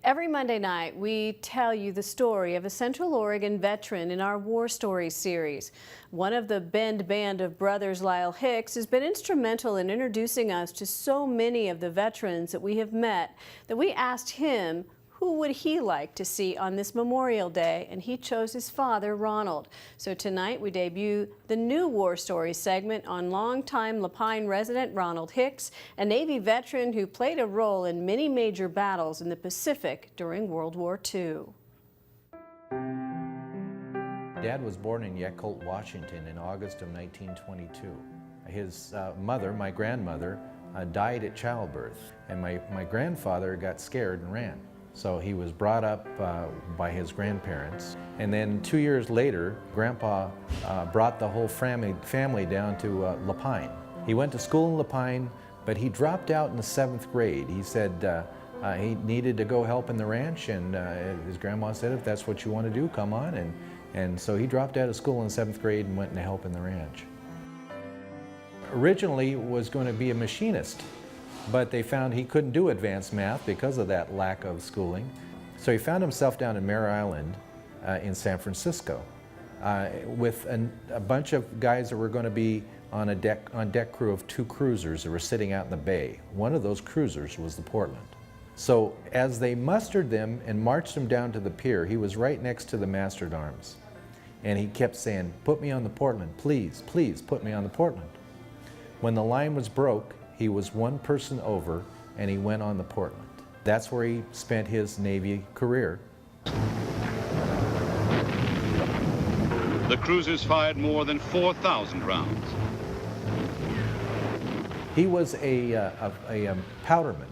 Every Monday night, we tell you the story of a Central Oregon veteran in our War Stories series. One of the Bend Band of brothers, Lyle Hicks, has been instrumental in introducing us to so many of the veterans that we have met that we asked him who would he like to see on this Memorial Day, and he chose his father, Ronald. So tonight we debut the new War Stories segment on longtime Lapine resident Ronald Hicks, a Navy veteran who played a role in many major battles in the Pacific during World War II. Dad was born in Yakult, Washington in August of 1922. His mother, my grandmother, died at childbirth, and my grandfather got scared and ran. So he was brought up by his grandparents. And then 2 years later, Grandpa brought the whole family down to Lapine. He went to school in Lapine, but he dropped out in the 7th grade. He said he needed to go help in the ranch, and his grandma said, if that's what you want to do, come on. And so he dropped out of school in the 7th grade and went to help in the ranch. Originally was going to be a machinist, but they found he couldn't do advanced math because of that lack of schooling. So he found himself down in Mare Island in San Francisco with a bunch of guys that were going to be on deck crew of 2 cruisers that were sitting out in the bay. One of those cruisers was the Portland. So as they mustered them and marched them down to the pier, he was right next to the mast-at-arms. And he kept saying, "Put me on the Portland, please, please put me on the Portland." When the line was broke, he was one person over, and he went on the Portland. That's where he spent his Navy career. The cruisers fired more than 4,000 rounds. He was a powderman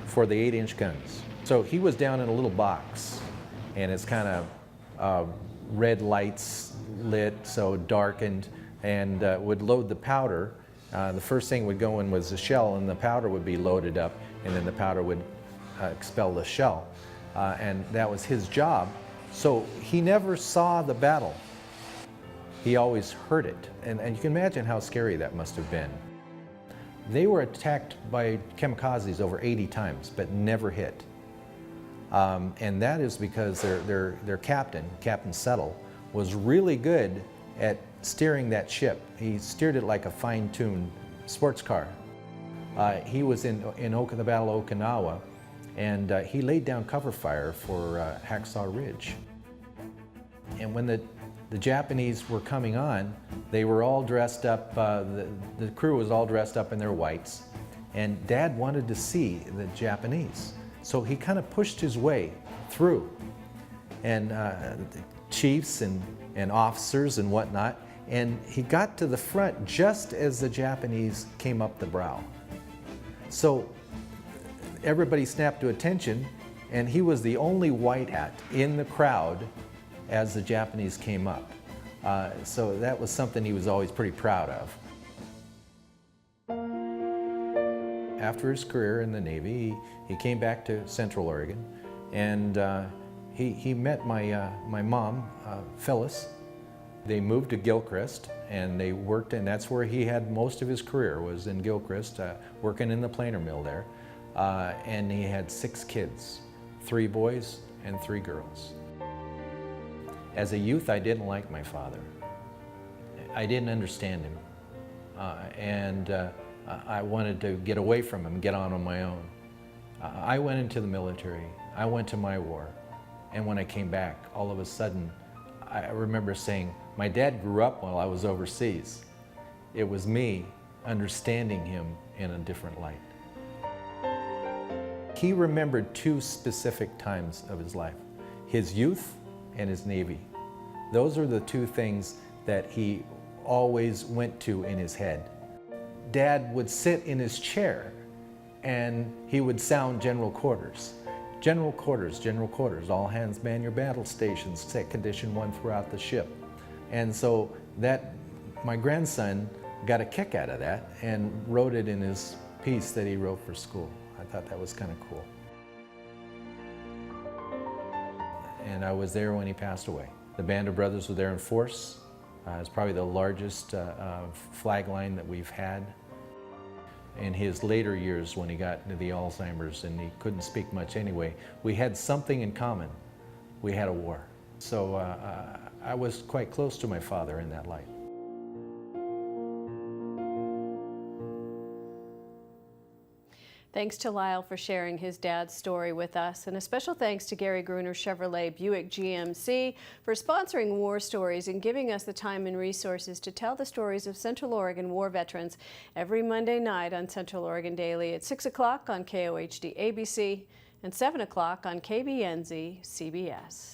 for the 8-inch guns. So he was down in a little box, and it's kind of red lights lit, so darkened, and would load the powder. The first thing would go in was the shell, and the powder would be loaded up, and then the powder would expel the shell. And that was his job. So he never saw the battle. He always heard it. And you can imagine how scary that must have been. They were attacked by kamikazes over 80 times, but never hit. And that is because their captain, Captain Settle, was really good at steering that ship. He steered it like a fine-tuned sports car. He was in the Battle of Okinawa, and he laid down cover fire for Hacksaw Ridge. And when the Japanese were coming on, they were all dressed up, the crew was all dressed up in their whites, and Dad wanted to see the Japanese. So he kind of pushed his way through, and the chiefs and officers and whatnot, and he got to the front just as the Japanese came up the brow. So everybody snapped to attention, and he was the only white hat in the crowd as the Japanese came up. So that was something he was always pretty proud of. After his career in the Navy, he came back to Central Oregon, and he met my mom, Phyllis. They moved to Gilchrist, and they worked, and that's where he had most of his career, was in Gilchrist, working in the planer mill there. And he had 6 kids, 3 boys and 3 girls. As a youth, I didn't like my father. I didn't understand him, and I wanted to get away from him, get on my own. I went into the military. I went to my war, and when I came back, all of a sudden, I remember saying, my dad grew up while I was overseas. It was me understanding him in a different light. He remembered 2 specific times of his life, his youth and his Navy. Those are the 2 things that he always went to in his head. Dad would sit in his chair and he would sound general quarters. General quarters, general quarters, all hands man your battle stations, set condition 1 throughout the ship. And so my grandson got a kick out of that and wrote it in his piece that he wrote for school. I thought that was kind of cool. And I was there when he passed away. The Band of Brothers were there in force. It's probably the largest flag line that we've had. in his later years when he got into the Alzheimer's and he couldn't speak much anyway. We had something in common. We had a war. So I was quite close to my father in that light. Thanks to Lyle for sharing his dad's story with us, and a special thanks to Gary Gruner Chevrolet Buick GMC for sponsoring War Stories and giving us the time and resources to tell the stories of Central Oregon war veterans every Monday night on Central Oregon Daily at 6 o'clock on KOHD ABC and 7 o'clock on KBNZ CBS.